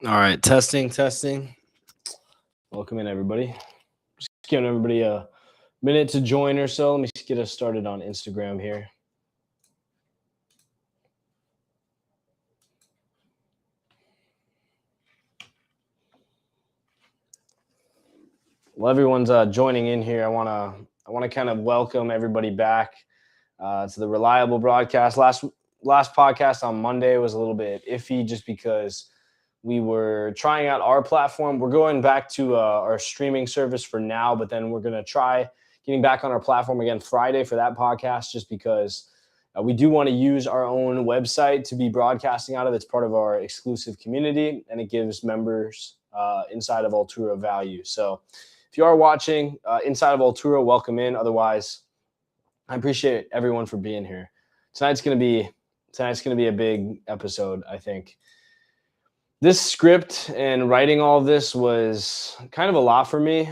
All right, testing. Welcome in, everybody. Just giving everybody a minute to join or so. Let me just get us started on Instagram here. Well, everyone's joining in here. I want to kind of welcome everybody back to the Reliable broadcast. Last podcast on Monday was a little bit iffy just because we were trying out our platform. We're going back to our streaming service for now, but then we're going to try getting back on our platform again Friday for that podcast just because we do want to use our own website to be broadcasting out of. It's part of our exclusive community, and it gives members inside of Altura value. So if you are watching inside of Altura, welcome in. Otherwise, I appreciate everyone for being here. Tonight's going to be a big episode, I think. This script and writing all of this was kind of a lot for me,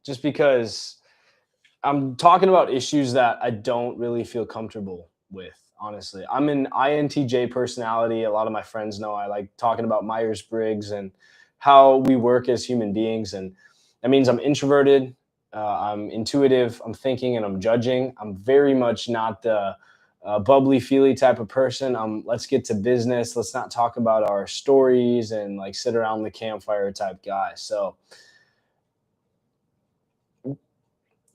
just because I'm talking about issues that I don't really feel comfortable with, honestly. I'm an INTJ personality. A lot of my friends know I like talking about Myers-Briggs and how we work as human beings. And that means I'm introverted, I'm intuitive, I'm thinking, and I'm judging. I'm very much not the bubbly, feely type of person. Let's get to business. Let's not talk about our stories and like sit around the campfire type guy. So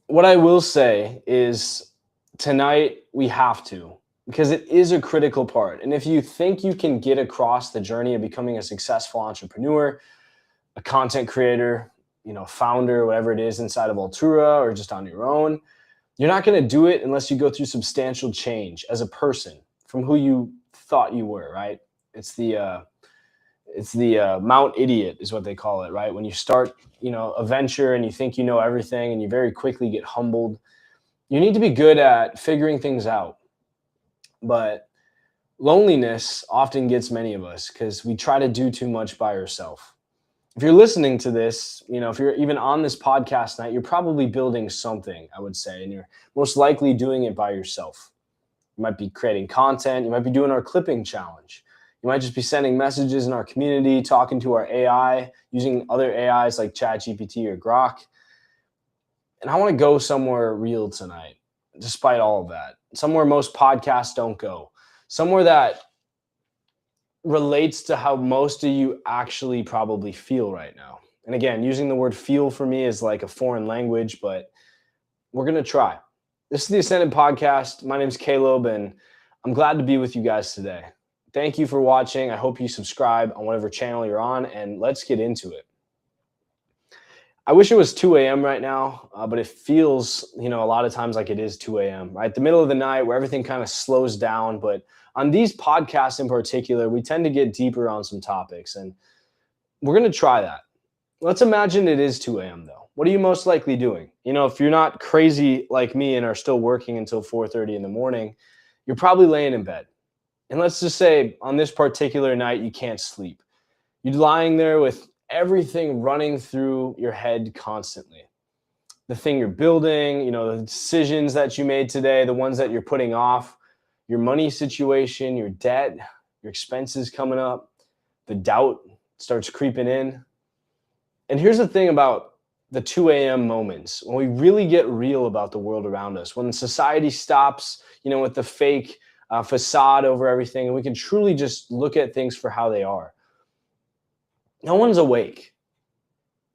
what I will say is tonight we have to, because it is a critical part. And if you think you can get across the journey of becoming a successful entrepreneur, a content creator, founder, whatever it is inside of Altura or just on your own, you're not going to do it unless you go through substantial change as a person from who you thought you were, right? It's the Mount Idiot is what they call it, right? When you start, a venture and you think you know everything and you very quickly get humbled. You need to be good at figuring things out. But loneliness often gets many of us because we try to do too much by ourselves. If you're listening to this, if you're even on this podcast night, you're probably building something, I would say, and you're most likely doing it by yourself. You might be creating content. You might be doing our clipping challenge. You might just be sending messages in our community, talking to our AI, using other AIs like ChatGPT or Grok. And I want to go somewhere real tonight, despite all of that. Somewhere most podcasts don't go. Somewhere that relates to how most of you actually probably feel right now. And again, using the word feel for me is like a foreign language, but we're going to try. This is the Ascendant Podcast. My name is Caleb, and I'm glad to be with you guys today. Thank you for watching. I hope you subscribe on whatever channel you're on, and let's get into it. I wish it was 2 a.m. right now, but it feels, a lot of times like it is 2 a.m., right? The middle of the night where everything kind of slows down. But on these podcasts in particular, we tend to get deeper on some topics, and we're going to try that. Let's imagine it is 2 a.m. though. What are you most likely doing? If you're not crazy like me and are still working until 4:30 in the morning, you're probably laying in bed. And let's just say on this particular night, you can't sleep. You're lying there with everything running through your head constantly. The thing you're building, the decisions that you made today, the ones that you're putting off, your money situation, your debt, your expenses coming up, the doubt starts creeping in. And here's the thing about the 2 a.m. moments, when we really get real about the world around us, when society stops, with the fake facade over everything, and we can truly just look at things for how they are. No one's awake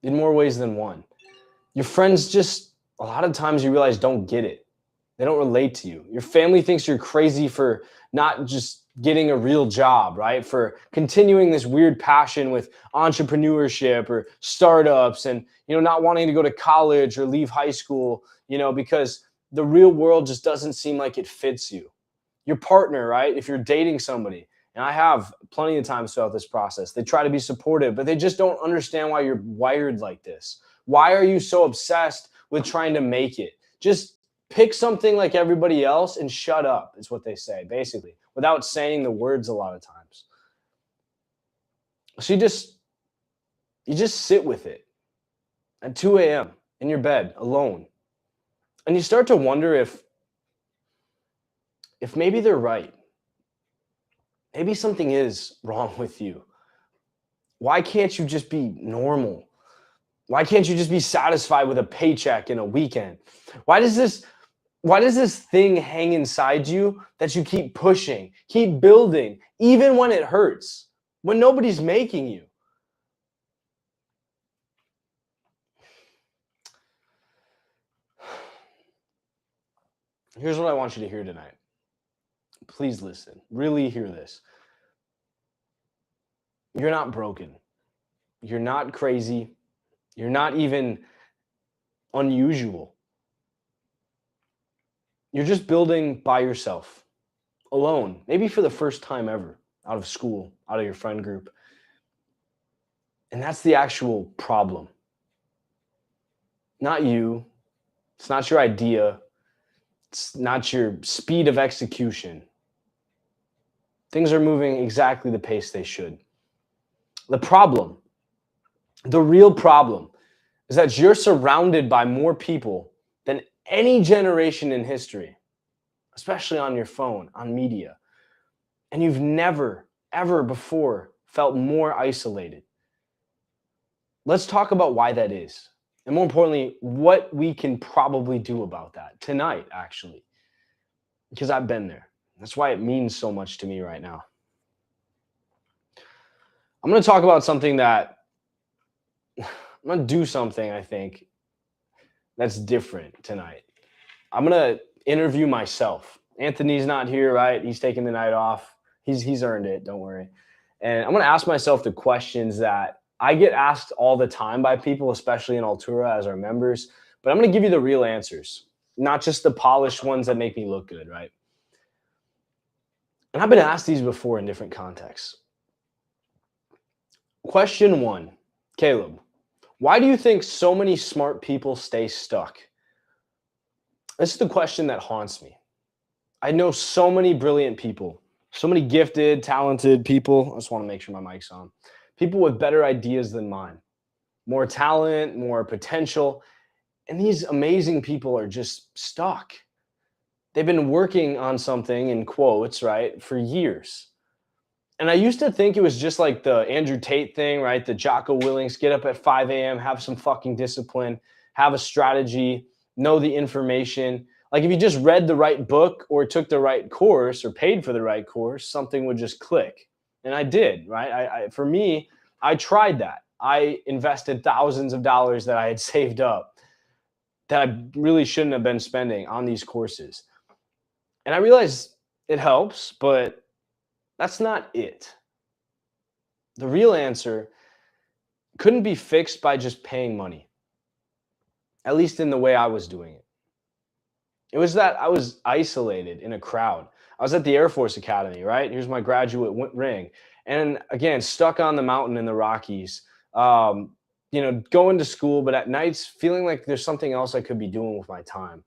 in more ways than one. Your friends just, a lot of times you realize, don't get it. They don't relate to you. Your family thinks you're crazy for not just getting a real job, right? For continuing this weird passion with entrepreneurship or startups and, not wanting to go to college or leave high school, because the real world just doesn't seem like it fits you. Your partner, right? If you're dating somebody, and I have plenty of times throughout this process, they try to be supportive, but they just don't understand why you're wired like this. Why are you so obsessed with trying to make it? Just pick something like everybody else and shut up, is what they say, basically, without saying the words a lot of times. So you just sit with it at 2 a.m. in your bed alone. And you start to wonder if maybe they're right. Maybe something is wrong with you. Why can't you just be normal? Why can't you just be satisfied with a paycheck and a weekend? Why does this thing hang inside you that you keep pushing, keep building, even when it hurts, when nobody's making you? Here's what I want you to hear tonight. Please listen. Really hear this. You're not broken. You're not crazy. You're not even unusual. You're just building by yourself, alone, maybe for the first time ever, out of school, out of your friend group. And that's the actual problem. Not you. It's not your idea. It's not your speed of execution. Things are moving exactly the pace they should. The problem, the real problem, is that you're surrounded by more people than any generation in history, especially on your phone, on media. And you've never, ever before felt more isolated. Let's talk about why that is. And more importantly, what we can probably do about that tonight, actually. Because I've been there. That's why it means so much to me right now. I'm going to talk about something that I'm going to do something, I think, that's different tonight. I'm going to interview myself. Anthony's not here, right? He's taking the night off. He's earned it, don't worry. And I'm going to ask myself the questions that I get asked all the time by people, especially in Altura as our members. But I'm going to give you the real answers, not just the polished ones that make me look good, right? And I've been asked these before in different contexts. Question 1, Caleb, why do you think so many smart people stay stuck? This is the question that haunts me. I know so many brilliant people, so many gifted, talented people. I just want to make sure my mic's on. People with better ideas than mine, more talent, more potential. And these amazing people are just stuck. They've been working on something, in quotes, right, for years. And I used to think it was just like the Andrew Tate thing, right? The Jocko Willings, get up at 5 a.m., have some fucking discipline, have a strategy, know the information. Like if you just read the right book or took the right course or paid for the right course, something would just click. And I did, right? For me, I tried that. I invested thousands of dollars that I had saved up that I really shouldn't have been spending on these courses. And I realized it helps, but that's not it. The real answer couldn't be fixed by just paying money, at least in the way I was doing it. It was that I was isolated in a crowd. I was at the Air Force Academy, right? Here's my graduate ring. And again, stuck on the mountain in the Rockies, going to school, but at nights feeling like there's something else I could be doing with my time.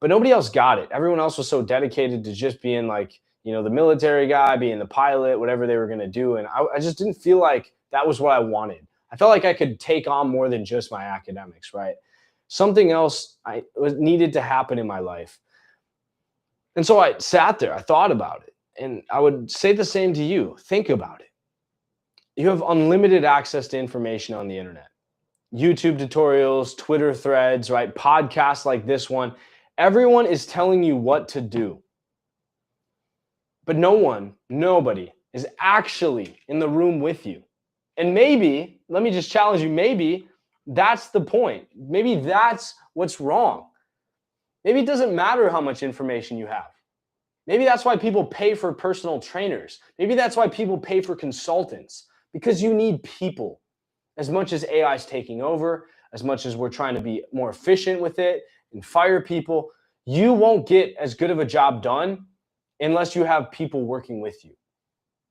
But nobody else got it. Everyone else was so dedicated to just being like, the military guy, being the pilot, whatever they were going to do. And I just didn't feel like that was what I wanted. I felt like I could take on more than just my academics, right? Something else needed to happen in my life. And so I sat there, I thought about it. And I would say the same to you. Think about it. You have unlimited access to information on the internet. YouTube tutorials, Twitter threads, right? Podcasts like this one. Everyone is telling you what to do. But nobody is actually in the room with you. And maybe, let me just challenge you, maybe that's the point. Maybe that's what's wrong. Maybe it doesn't matter how much information you have. Maybe that's why people pay for personal trainers. Maybe that's why people pay for consultants, because you need people. As much as AI is taking over, as much as we're trying to be more efficient with it and fire people, you won't get as good of a job done unless you have people working with you,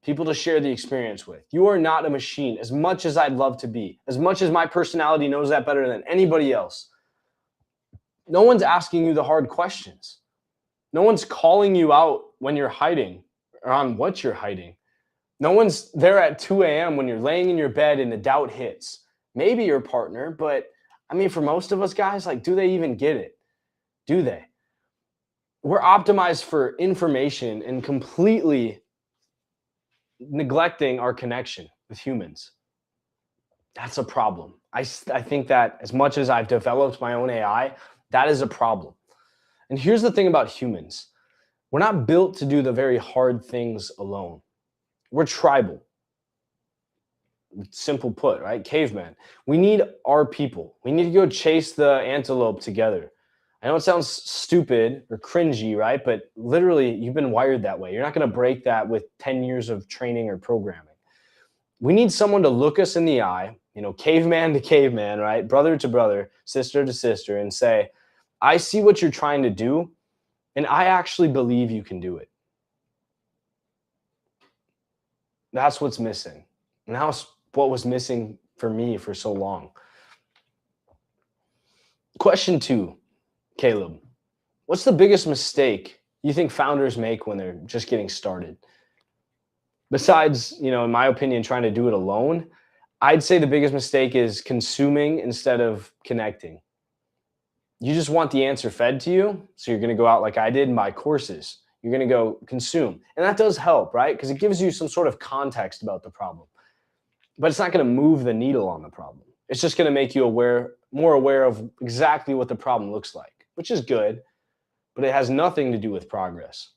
people to share the experience with. You are not a machine, as much as I'd love to be, as much as my personality knows that better than anybody else. No one's asking you the hard questions. No one's calling you out when you're hiding or on what you're hiding. No one's there at 2 a.m. when you're laying in your bed and the doubt hits. Maybe your partner, but I mean, for most of us guys, like, do they even get it? Do they? We're optimized for information and completely neglecting our connection with humans. That's a problem. I think that as much as I've developed my own AI, that is a problem. And here's the thing about humans. We're not built to do the very hard things alone. We're tribal. Simple put, right? Caveman. We need our people. We need to go chase the antelope together. I know it sounds stupid or cringy, right? But literally, you've been wired that way. You're not going to break that with 10 years of training or programming. We need someone to look us in the eye, caveman to caveman, right? Brother to brother, sister to sister, and say, I see what you're trying to do, and I actually believe you can do it. That's what's missing. And that's what was missing for me for so long. Question 2, Caleb. What's the biggest mistake you think founders make when they're just getting started? Besides, in my opinion, trying to do it alone, I'd say the biggest mistake is consuming instead of connecting. You just want the answer fed to you, so you're going to go out like I did and buy courses. You're going to go consume. And that does help, right? Because it gives you some sort of context about the problem. But it's not going to move the needle on the problem. It's just going to make you more aware of exactly what the problem looks like, which is good, but it has nothing to do with progress.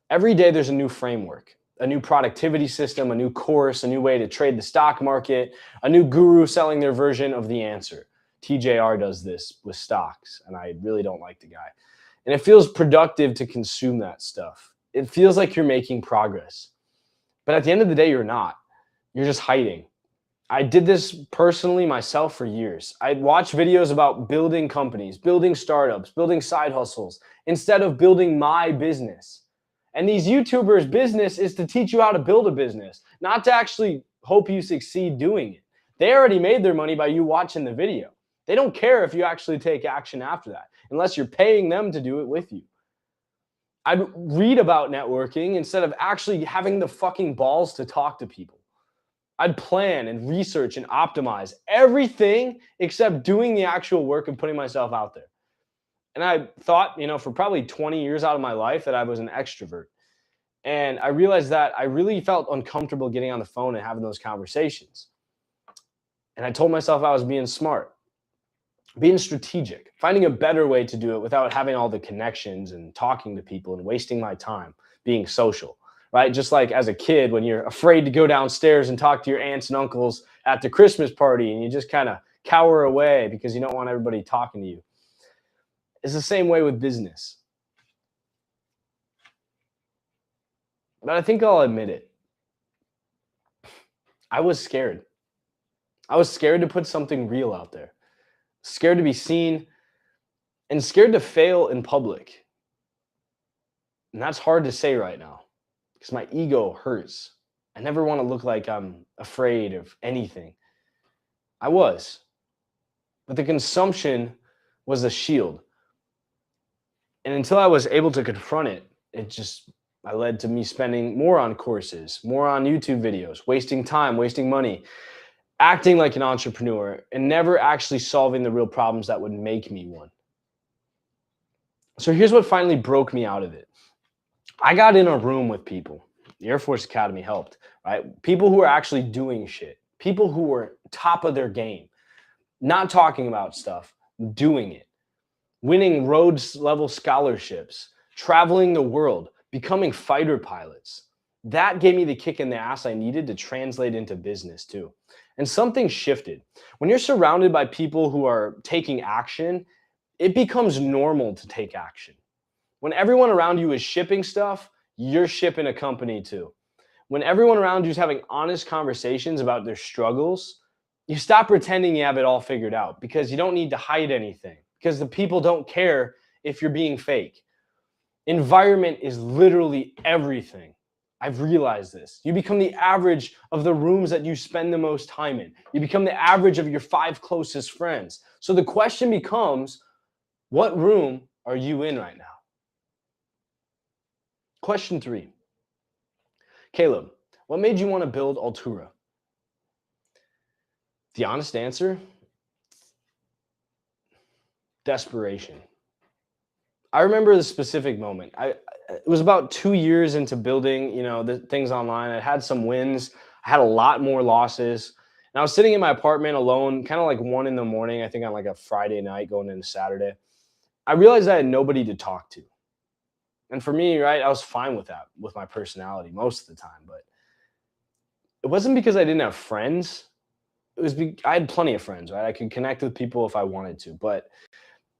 Every day there's a new framework, a new productivity system, a new course, a new way to trade the stock market, a new guru selling their version of the answer. TJR does this with stocks, and I really don't like the guy. And it feels productive to consume that stuff. It feels like you're making progress. But at the end of the day, you're not. You're just hiding. I did this personally myself for years. I'd watch videos about building companies, building startups, building side hustles, instead of building my business. And these YouTubers' business is to teach you how to build a business, not to actually hope you succeed doing it. They already made their money by you watching the video. They don't care if you actually take action after that, unless you're paying them to do it with you. I'd read about networking instead of actually having the fucking balls to talk to people. I'd plan and research and optimize everything except doing the actual work and putting myself out there. And I thought, for probably 20 years out of my life that I was an extrovert. And I realized that I really felt uncomfortable getting on the phone and having those conversations. And I told myself I was being smart, being strategic, finding a better way to do it without having all the connections and talking to people and wasting my time being social. Right? Just like as a kid, when you're afraid to go downstairs and talk to your aunts and uncles at the Christmas party and you just kind of cower away because you don't want everybody talking to you. It's the same way with business. But I think I'll admit it. I was scared. I was scared to put something real out there, scared to be seen, and scared to fail in public. And that's hard to say right now, because my ego hurts. I never want to look like I'm afraid of anything. I was. But the consumption was a shield. And until I was able to confront it, I led to me spending more on courses, more on YouTube videos, wasting time, wasting money, acting like an entrepreneur, and never actually solving the real problems that would make me one. So here's what finally broke me out of it. I got in a room with people. The Air Force Academy helped, right? People who are actually doing shit. People who were top of their game. Not talking about stuff, doing it. Winning Rhodes level scholarships. Traveling the world. Becoming fighter pilots. That gave me the kick in the ass I needed to translate into business too. And something shifted. When you're surrounded by people who are taking action, it becomes normal to take action. When everyone around you is shipping stuff, you're shipping a company too. When everyone around you is having honest conversations about their struggles, you stop pretending you have it all figured out because you don't need to hide anything, because the people don't care if you're being fake. Environment is literally everything. I've realized this. You become the average of the rooms that you spend the most time in. You become the average of your 5 closest friends. So the question becomes, what room are you in right now? Question 3. Caleb, what made you want to build Altura? The honest answer? Desperation. I remember the specific moment. It was about 2 years into building, the things online. I had some wins. I had a lot more losses. And I was sitting in my apartment alone, kind of like 1 a.m, I think on like a Friday night going into Saturday. I realized I had nobody to talk to. And for me, right, I was fine with that, with my personality most of the time. But it wasn't because I didn't have friends. I had plenty of friends, right? I could connect with people if I wanted to, but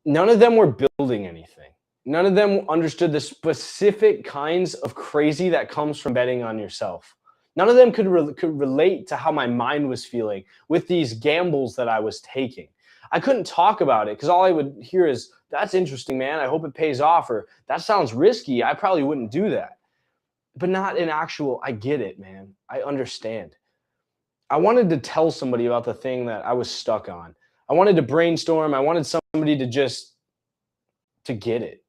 none of them were building anything. None of them understood the specific kinds of crazy that comes from betting on yourself. None of them could relate to how my mind was feeling with these gambles that I was taking. I couldn't talk about it because all I would hear is, that's interesting, man. I hope it pays off. Or that sounds risky. I probably wouldn't do that. But not in actual, I get it, man. I understand. I wanted to tell somebody about the thing that I was stuck on. I wanted to brainstorm. I wanted somebody to get it.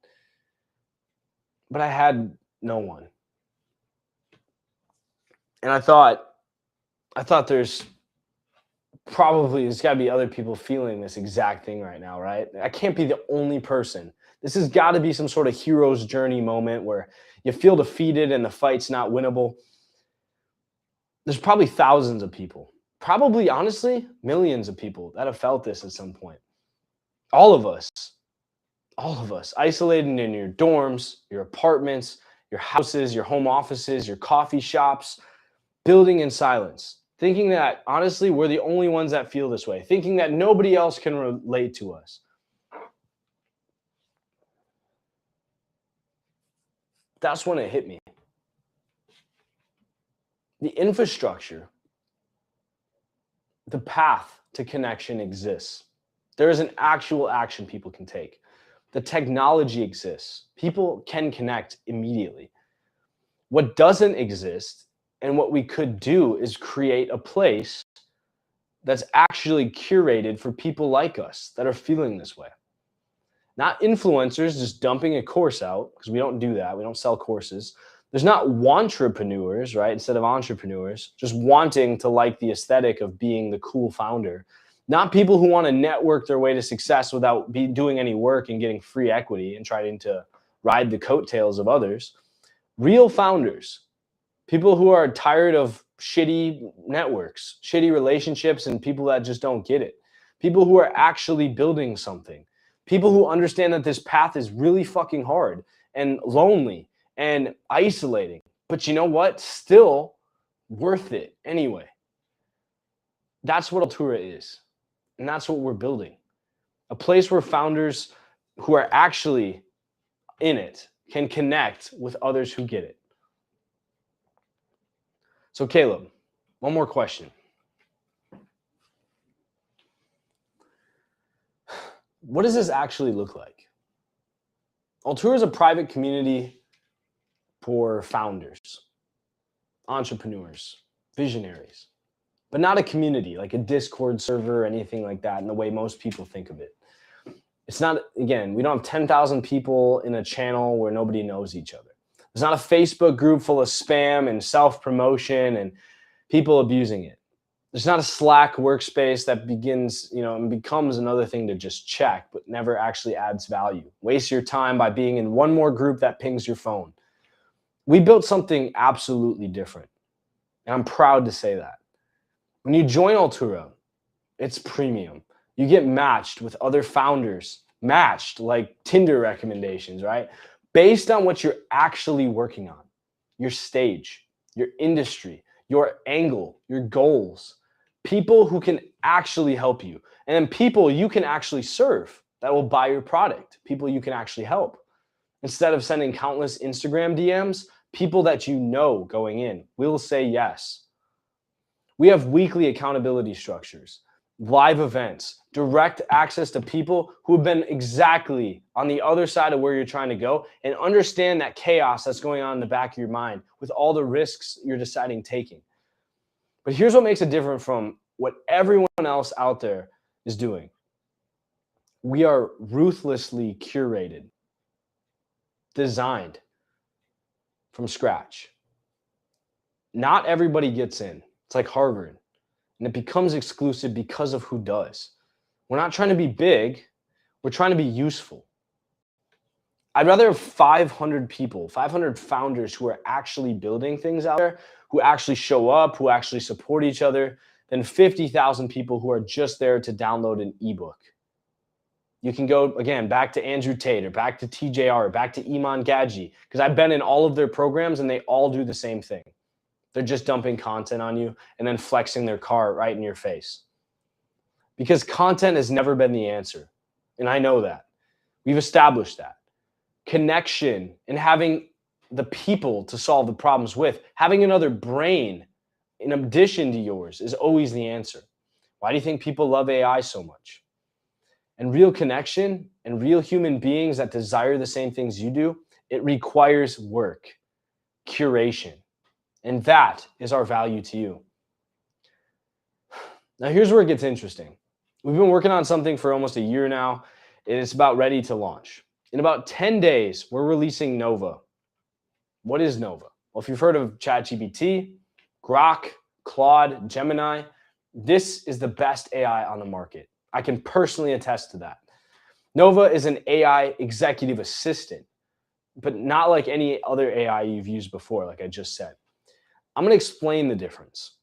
But I had no one. And I thought there's got to be other people feeling this exact thing right now, right? I can't be the only person. This has got to be some sort of hero's journey moment where you feel defeated and the fight's not winnable. There's probably thousands of people, probably honestly millions of people that have felt this at some point. All of us isolated in your dorms, your apartments, your houses, your home offices, your coffee shops, building in silence, thinking that honestly we're the only ones that feel this way, thinking that nobody else can relate to us. That's when it hit me. The infrastructure, the path to connection exists. There is an actual action people can take. The technology exists. People can connect immediately. What doesn't exist and what we could do is create a place that's actually curated for people like us that are feeling this way. Not influencers just dumping a course out, because we don't do that. We don't sell courses. There's not wantrepreneurs, right? Instead of entrepreneurs, just wanting to like the aesthetic of being the cool founder. Not people who want to network their way to success without doing any work and getting free equity and trying to ride the coattails of others. Real founders, people who are tired of shitty networks, shitty relationships, and people that just don't get it. People who are actually building something. People who understand that this path is really fucking hard and lonely and isolating. But you know what? Still worth it anyway. That's what Altura is. And that's what we're building. A place where founders who are actually in it can connect with others who get it. So Caleb, one more question. What does this actually look like? Altura is a private community for founders, entrepreneurs, visionaries, but not a community like a Discord server or anything like that in the way most people think of it. It's not, again, we don't have 10,000 people in a channel where nobody knows each other. There's not a Facebook group full of spam and self-promotion and people abusing it. There's not a Slack workspace that begins, and becomes another thing to just check, but never actually adds value. Waste your time by being in one more group that pings your phone. We built something absolutely different, and I'm proud to say that. When you join Altura, it's premium. You get matched with other founders, matched like Tinder recommendations, right? Based on what you're actually working on, your stage, your industry, your angle, your goals, people who can actually help you, and then people you can actually serve that will buy your product, people you can actually help. Instead of sending countless Instagram DMs, people that you know going in will say yes. We have weekly accountability structures, live events, direct access to people who have been exactly on the other side of where you're trying to go and understand that chaos that's going on in the back of your mind with all the risks you're deciding taking. But here's what makes it different from what everyone else out there is doing. We are ruthlessly curated, designed from scratch. Not everybody gets in. It's like Harvard. And it becomes exclusive because of who does. We're not trying to be big. We're trying to be useful. I'd rather have 500 people, 500 founders who are actually building things out there, who actually show up, who actually support each other, than 50,000 people who are just there to download an ebook. You can go, again, back to Andrew Tate or back to TJR or back to Iman Gadji, because I've been in all of their programs and they all do the same thing. They're just dumping content on you and then flexing their car right in your face. Because content has never been the answer. And I know that. We've established that. Connection and having the people to solve the problems with, having another brain in addition to yours is always the answer. Why do you think people love AI so much? And real connection and real human beings that desire the same things you do, it requires work, curation. And that is our value to you. Now, here's where it gets interesting. We've been working on something for almost a year now, and it's about ready to launch. In about 10 days, we're releasing Nova. What is Nova? Well, if you've heard of ChatGPT, Grok, Claude, Gemini, this is the best AI on the market. I can personally attest to that. Nova is an AI executive assistant, but not like any other AI you've used before, like I just said. I'm going to explain the difference.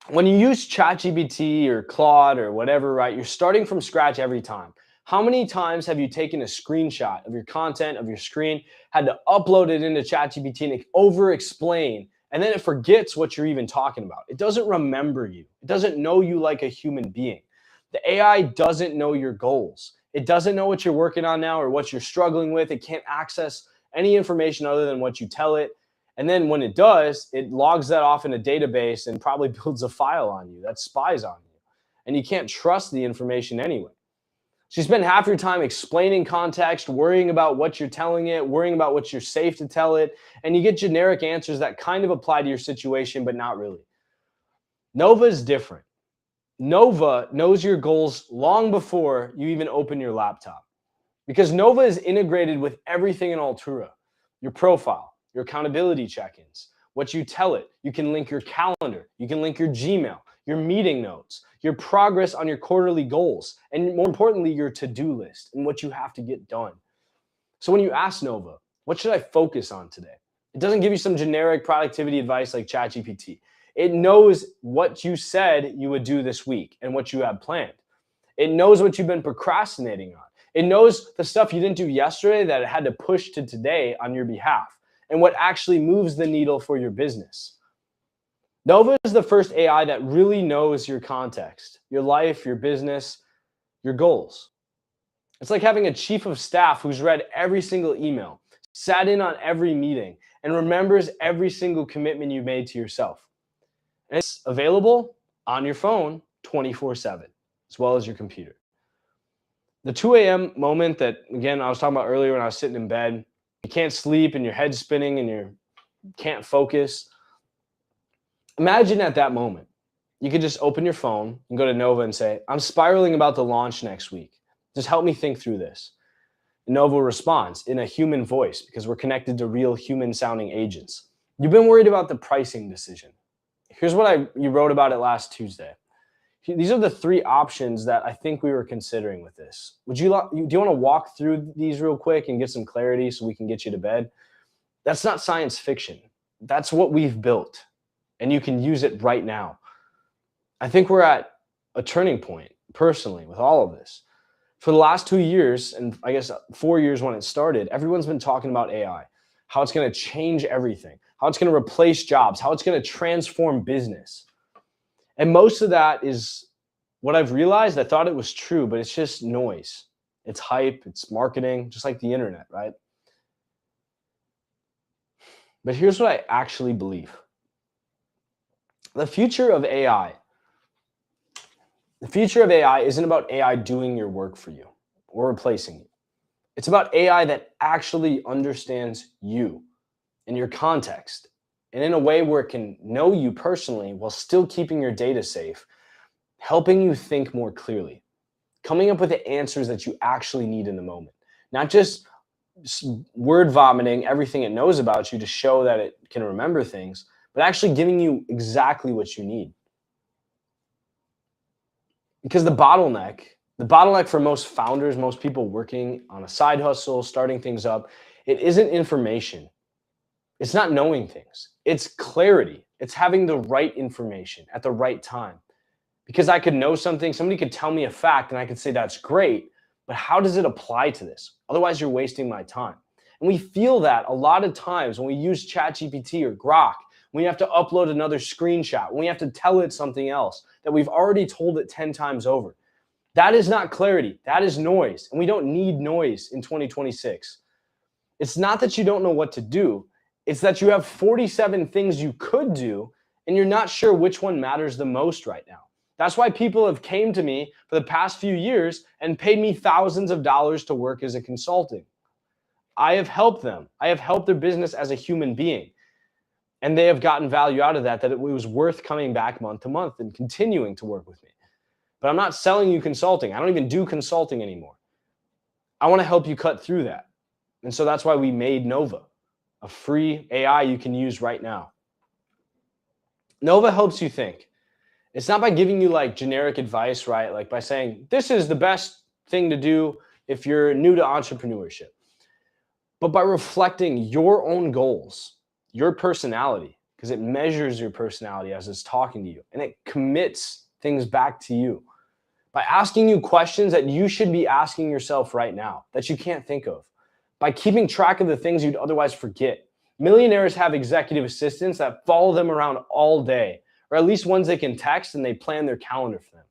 When you use ChatGPT or Claude or whatever, right, you're starting from scratch every time. How many times have you taken a screenshot of your content, of your screen, had to upload it into ChatGPT and over-explain, and then it forgets what you're even talking about? It doesn't remember you. It doesn't know you like a human being. The AI doesn't know your goals. It doesn't know what you're working on now or what you're struggling with. It can't access any information other than what you tell it. And then when it does, it logs that off in a database and probably builds a file on you that spies on you. And you can't trust the information anyway. So you spend half your time explaining context, worrying about what you're telling it, worrying about what you're safe to tell it, and you get generic answers that kind of apply to your situation, but not really. Nova is different. Nova knows your goals long before you even open your laptop, because Nova is integrated with everything in Altura, your profile, your accountability check-ins, what you tell it. You can link your calendar, you can link your Gmail, your meeting notes, your progress on your quarterly goals, and more importantly, your to-do list and what you have to get done. So when you ask Nova, what should I focus on today? It doesn't give you some generic productivity advice like ChatGPT. It knows what you said you would do this week and what you have planned. It knows what you've been procrastinating on. It knows the stuff you didn't do yesterday that it had to push to today on your behalf, and what actually moves the needle for your business. Nova is the first AI that really knows your context, your life, your business, your goals. It's like having a chief of staff who's read every single email, sat in on every meeting, and remembers every single commitment you made to yourself. And it's available on your phone 24/7, as well as your computer. The 2 a.m. moment that, again, I was talking about earlier when I was sitting in bed, you can't sleep and your head's spinning and you can't focus. Imagine at that moment, you could just open your phone and go to Nova and say, I'm spiraling about the launch next week. Just help me think through this. And Nova responds in a human voice, because we're connected to real human sounding agents. You've been worried about the pricing decision. Here's what you wrote about it last Tuesday. These are the 3 options that I think we were considering with this. Do you want to walk through these real quick and get some clarity so we can get you to bed? That's not science fiction. That's what we've built, and you can use it right now. I think we're at a turning point, personally, with all of this. For the last 2 years, and I guess 4 years when it started, everyone's been talking about AI, how it's going to change everything, how it's going to replace jobs, how it's going to transform business. And most of that is what I've realized. I thought it was true, but it's just noise. It's hype, it's marketing, just like the internet, right? But here's what I actually believe. The future of AI isn't about AI doing your work for you or replacing you. It's about AI that actually understands you and your context, and in a way where it can know you personally while still keeping your data safe, helping you think more clearly, coming up with the answers that you actually need in the moment, not just word vomiting everything it knows about you to show that it can remember things, but actually giving you exactly what you need. Because the bottleneck for most founders, most people working on a side hustle, starting things up, it isn't information. It's not knowing things. It's clarity. It's having the right information at the right time. because I could know something, somebody could tell me a fact and I could say that's great, but how does it apply to this? Otherwise, you're wasting my time. And we feel that a lot of times when we use ChatGPT or Grok, when you have to upload another screenshot, when we have to tell it something else that we've already told it 10 times over. That is not clarity. That is noise. And we don't need noise in 2026. It's not that you don't know what to do. It's that you have 47 things you could do and you're not sure which one matters the most right now. That's why people have came to me for the past few years and paid me thousands of dollars to work as a consultant. I have helped them. I have helped their business as a human being. And they have gotten value out of that it was worth coming back month to month and continuing to work with me. But I'm not selling you consulting. I don't even do consulting anymore. I want to help you cut through that. And so that's why we made Nova, a free AI you can use right now. Nova helps you think. It's not by giving you like generic advice, right? Like by saying, this is the best thing to do if you're new to entrepreneurship. But by reflecting your own goals, your personality, because it measures your personality as it's talking to you, and it commits things back to you. By asking you questions that you should be asking yourself right now, that you can't think of. By keeping track of the things you'd otherwise forget. Millionaires have executive assistants that follow them around all day, or at least ones they can text and they plan their calendar for them.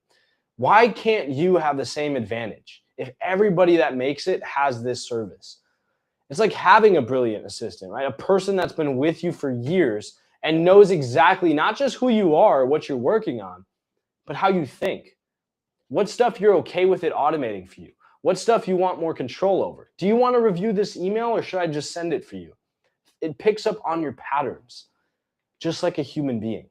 Why can't you have the same advantage if everybody that makes it has this service? It's like having a brilliant assistant, right? A person that's been with you for years and knows exactly not just who you are, what you're working on, but how you think. What stuff you're okay with it automating for you? What stuff you want more control over? Do you want to review this email or should I just send it for you? It picks up on your patterns, just like a human being.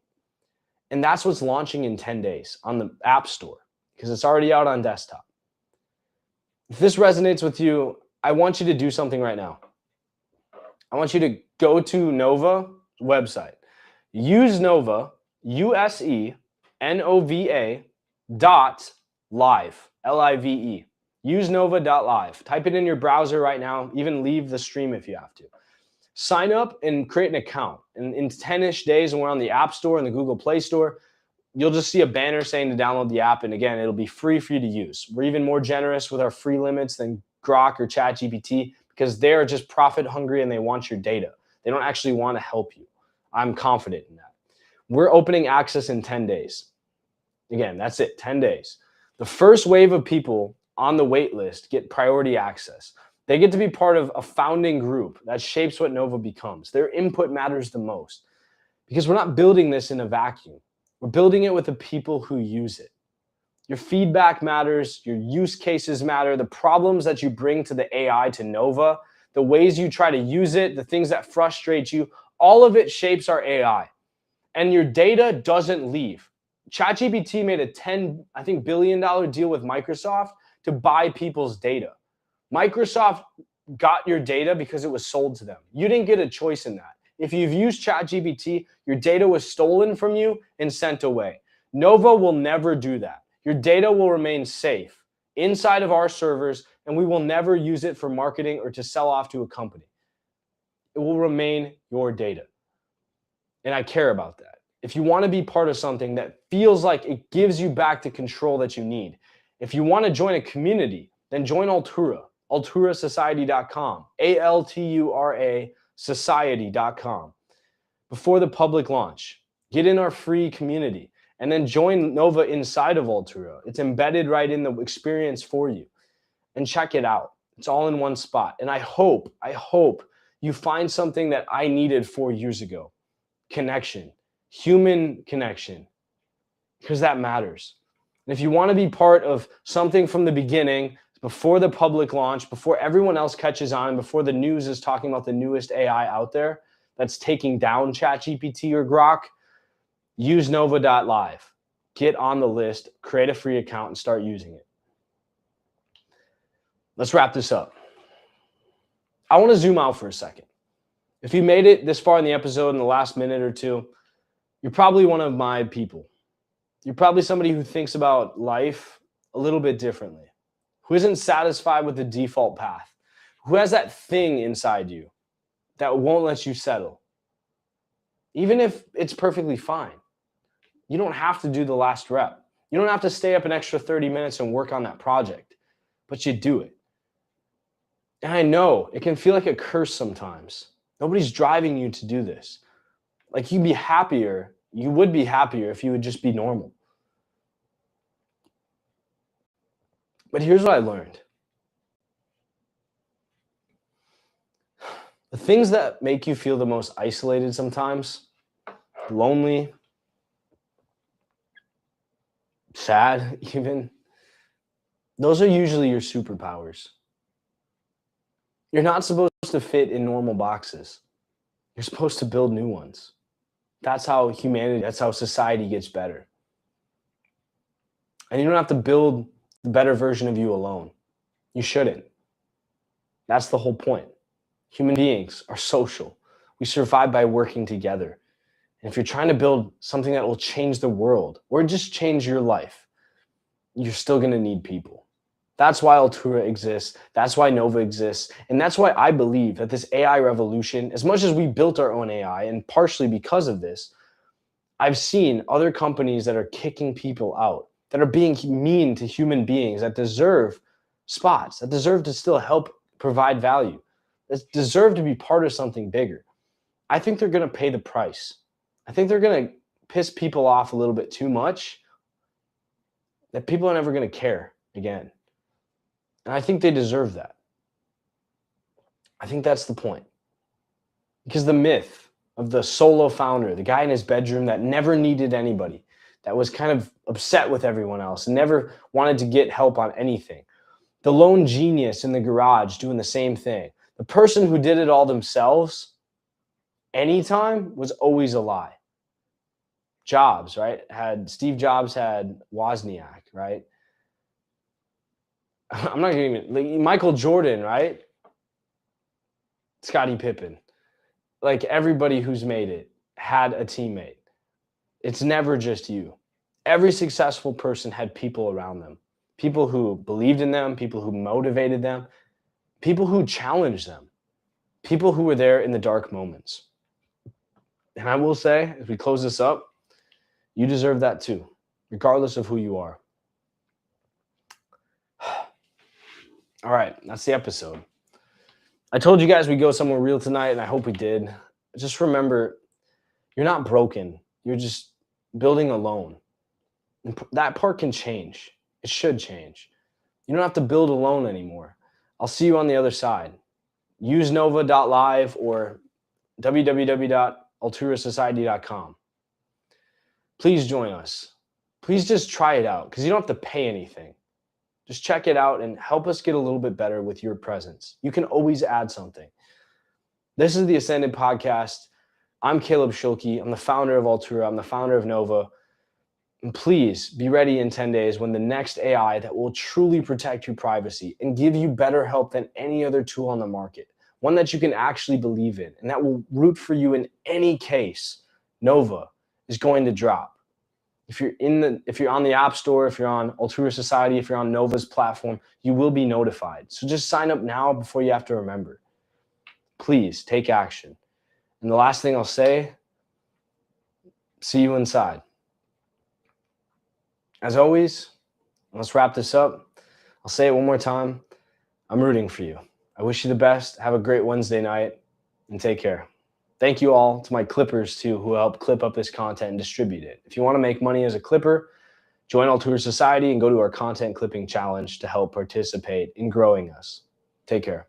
And that's what's launching in 10 days on the App Store because it's already out on desktop. If this resonates with you, I want you to do something right now. I want you to go to Nova website. Use Nova, USENOVA .live, L-I-V-E. Use nova.live. Type it in your browser right now. Even leave the stream if you have to. Sign up and create an account. And in 10-ish days, when we're on the App Store and the Google Play Store, you'll just see a banner saying to download the app. And again, it'll be free for you to use. We're even more generous with our free limits than Grok or ChatGPT because they're just profit hungry and they want your data. They don't actually want to help you. I'm confident in that. We're opening access in 10 days. Again, that's it, 10 days. The first wave of people on the wait list get priority access. They get to be part of a founding group that shapes what Nova becomes. Their input matters the most because we're not building this in a vacuum. We're building it with the people who use it. Your feedback matters, your use cases matter, the problems that you bring to the AI, to Nova, the ways you try to use it, the things that frustrate you, all of it shapes our AI. And your data doesn't leave. ChatGPT made a $10 billion deal with Microsoft to buy people's data. Microsoft got your data because it was sold to them. You didn't get a choice in that. If you've used ChatGPT, your data was stolen from you and sent away. Nova will never do that. Your data will remain safe inside of our servers, and we will never use it for marketing or to sell off to a company. It will remain your data. And I care about that. If you want to be part of something that feels like it gives you back the control that you need, if you want to join a community, then join Altura, alturasociety.com, A-L-T-U-R-A society.com. Before the public launch, get in our free community and then join Nova inside of Altura. It's embedded right in the experience for you. And check it out. It's all in one spot. And I hope you find something that I needed 4 years ago. Connection. Human connection, because that matters. And if you want to be part of something from the beginning, before the public launch, before everyone else catches on, and before the news is talking about the newest AI out there that's taking down ChatGPT or Grok, use nova.live. Get on the list, create a free account, and start using it. Let's wrap this up. I want to zoom out for a second. If you made it this far in the episode in the last minute or two, you're probably one of my people. You're probably somebody who thinks about life a little bit differently, who isn't satisfied with the default path, who has that thing inside you that won't let you settle. Even if it's perfectly fine, you don't have to do the last rep. You don't have to stay up an extra 30 minutes and work on that project, but you do it. And I know it can feel like a curse sometimes. Nobody's driving you to do this. Like you would be happier if you would just be normal. But here's what I learned. The things that make you feel the most isolated sometimes, lonely, sad even, those are usually your superpowers. You're not supposed to fit in normal boxes. You're supposed to build new ones. That's how society gets better. And you don't have to build the better version of you alone. You shouldn't. That's the whole point. Human beings are social. We survive by working together. And if you're trying to build something that will change the world or just change your life, you're still going to need people. That's why Altura exists. That's why Nova exists. And that's why I believe that this AI revolution, as much as we built our own AI, and partially because of this, I've seen other companies that are kicking people out, that are being mean to human beings that deserve spots, that deserve to still help provide value, that deserve to be part of something bigger. I think they're going to pay the price. I think they're going to piss people off a little bit too much, that people are never going to care again. And I think they deserve that. I think that's the point. Because the myth of the solo founder, the guy in his bedroom that never needed anybody, that was kind of upset with everyone else and never wanted to get help on anything. The lone genius in the garage doing the same thing. The person who did it all themselves anytime was always a lie. Jobs, right? Steve Jobs had Wozniak, right? I'm not going to even, Michael Jordan, right? Scottie Pippen. Like everybody who's made it had a teammate. It's never just you. Every successful person had people around them. People who believed in them, people who motivated them, people who challenged them, people who were there in the dark moments. And I will say, as we close this up, you deserve that too, regardless of who you are. All right, that's the episode. I told you guys we'd go somewhere real tonight, and I hope we did. Just remember, you're not broken. You're just building alone. And that part can change. It should change. You don't have to build alone anymore. I'll see you on the other side. Use nova.live or www.alturasociety.com. Please join us. Please just try it out because you don't have to pay anything. Just check it out and help us get a little bit better with your presence. You can always add something. This is the Ascended Podcast. I'm Caleb Schilke. I'm the founder of Altura. I'm the founder of Nova. And please be ready in 10 days when the next AI that will truly protect your privacy and give you better help than any other tool on the market, one that you can actually believe in and that will root for you in any case, Nova is going to drop. If you're on the App Store, if you're on Altura Society, if you're on Nova's platform, you will be notified. So just sign up now before you have to remember. Please take action. And the last thing I'll say, see you inside. As always, let's wrap this up. I'll say it one more time. I'm rooting for you. I wish you the best. Have a great Wednesday night and take care. Thank you all to my clippers too, who help clip up this content and distribute it. If you want to make money as a clipper, join Altura Society and go to our content clipping challenge to help participate in growing us. Take care.